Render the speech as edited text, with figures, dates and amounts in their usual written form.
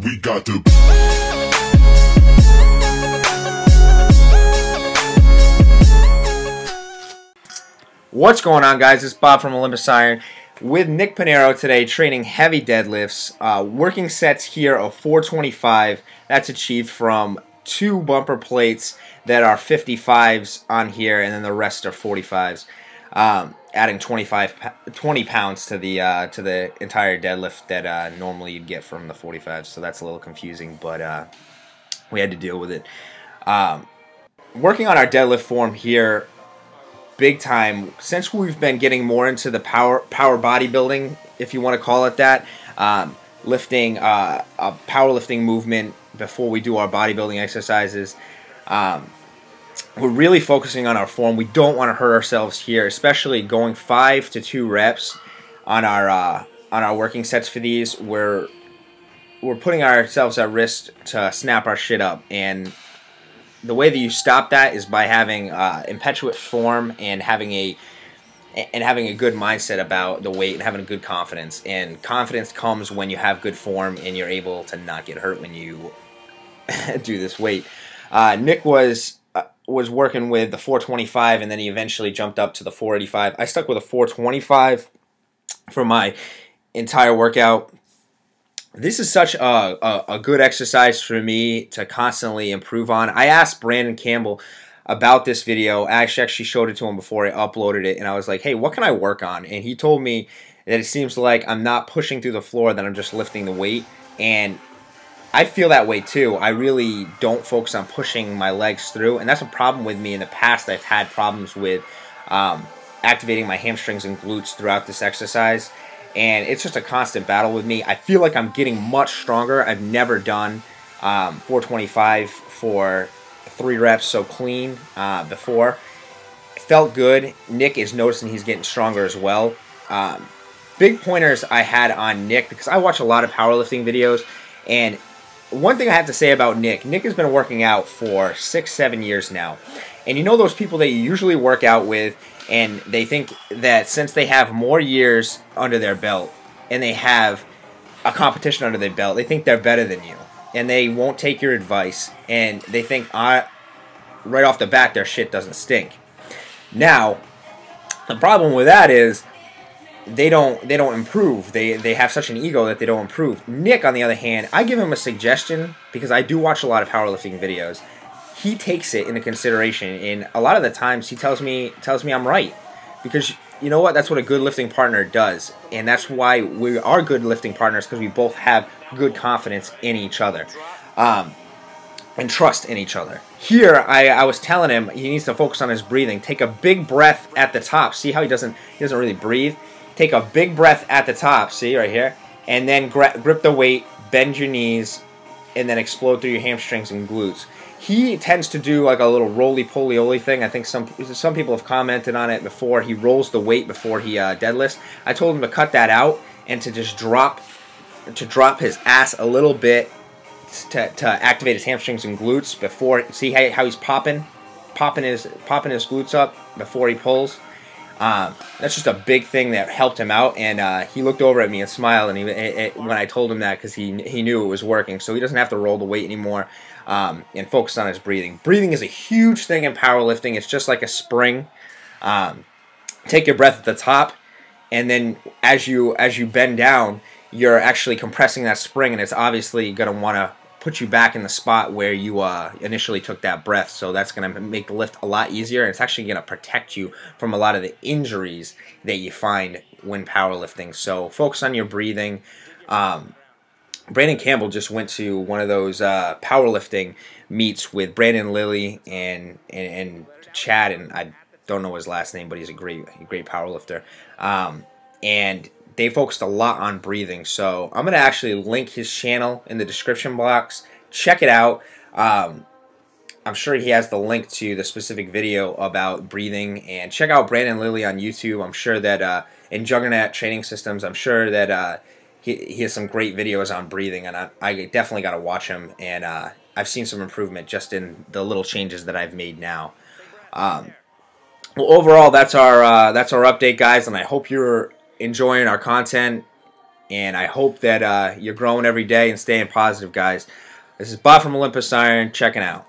We got to. What's going on, guys? It's Bob from Olympusiron with Nick Pinero today, training heavy deadlifts. Working sets here of 425. That's achieved from 2 bumper plates that are 55s on here, and then the rest are 45s. Adding 20 pounds to the entire deadlift that normally you'd get from the 45s. So that's a little confusing, but we had to deal with it. Working on our deadlift form here, big time, since we've been getting more into the power bodybuilding, if you want to call it that, lifting a powerlifting movement before we do our bodybuilding exercises. We're really focusing on our form. We don't want to hurt ourselves here, especially going 5 to 2 reps on our working sets for these. We're putting ourselves at risk to snap our shit up, and the way that you stop that is by having impetuous form and having a good mindset about the weight and having a good confidence. And confidence comes when you have good form and you're able to not get hurt when you do this weight. Nick was working with the 425, and then he eventually jumped up to the 485. I stuck with a 425 for my entire workout. This is such a good exercise for me to constantly improve on. I asked Brandon Campbell about this video. I actually showed it to him before I uploaded it, and I was like, hey, what can I work on? And he told me that it seems like I'm not pushing through the floor, that I'm just lifting the weight. And I feel that way too. I really don't focus on pushing my legs through, and that's a problem with me. In the past, I've had problems with activating my hamstrings and glutes throughout this exercise, and it's just a constant battle with me. I feel like I'm getting much stronger. I've never done 425 for 3 reps so clean before. It felt good. Nick is noticing he's getting stronger as well. Big pointers I had on Nick, because I watch a lot of powerlifting videos, and one thing I have to say about Nick has been working out for 6-7 years now. And you know those people that you usually work out with, and they think that since they have more years under their belt and they have a competition under their belt, they think they're better than you. And they won't take your advice, and they think right off the bat their shit doesn't stink. Now, the problem with that is they don't improve. They have such an ego that they don't improve. Nick, on the other hand, I give him a suggestion because I do watch a lot of powerlifting videos. He takes it into consideration, and a lot of the times he tells me I'm right, because you know what? That's what a good lifting partner does, and that's why we are good lifting partners, because we both have good confidence in each other and trust in each other. Here, I was telling him he needs to focus on his breathing. Take a big breath at the top. See how he doesn't really breathe? Take a big breath at the top, see right here, and then grip the weight, bend your knees, and then explode through your hamstrings and glutes. He tends to do like a little roly-poly-oly thing. I think some people have commented on it before. He rolls the weight before he deadlifts. I told him to cut that out and to just drop his ass a little bit to activate his hamstrings and glutes before. See how he's popping his glutes up before he pulls. That's just a big thing that helped him out, and he looked over at me and smiled when I told him that, because he knew it was working, so he doesn't have to roll the weight anymore, and focus on his breathing. Breathing is a huge thing in powerlifting. It's just like a spring. Take your breath at the top, and then as you bend down, you're actually compressing that spring, and it's obviously going to want to put you back in the spot where you initially took that breath. So that's going to make the lift a lot easier, and it's actually going to protect you from a lot of the injuries that you find when powerlifting. So focus on your breathing. Brandon Campbell just went to one of those powerlifting meets with Brandon, Lilly, and Chad, and I don't know his last name, but he's a great powerlifter. And they focused a lot on breathing, so I'm going to actually link his channel in the description box. Check it out. I'm sure he has the link to the specific video about breathing, and check out Brandon Lilly on YouTube. I'm sure that in Juggernaut Training Systems, I'm sure that he has some great videos on breathing, and I definitely got to watch him, and I've seen some improvement just in the little changes that I've made now. Well, overall, that's our update, guys, and I hope you're enjoying our content. and I hope that you're growing every day and staying positive, guys. This is Bob from Olympusiron, checking out.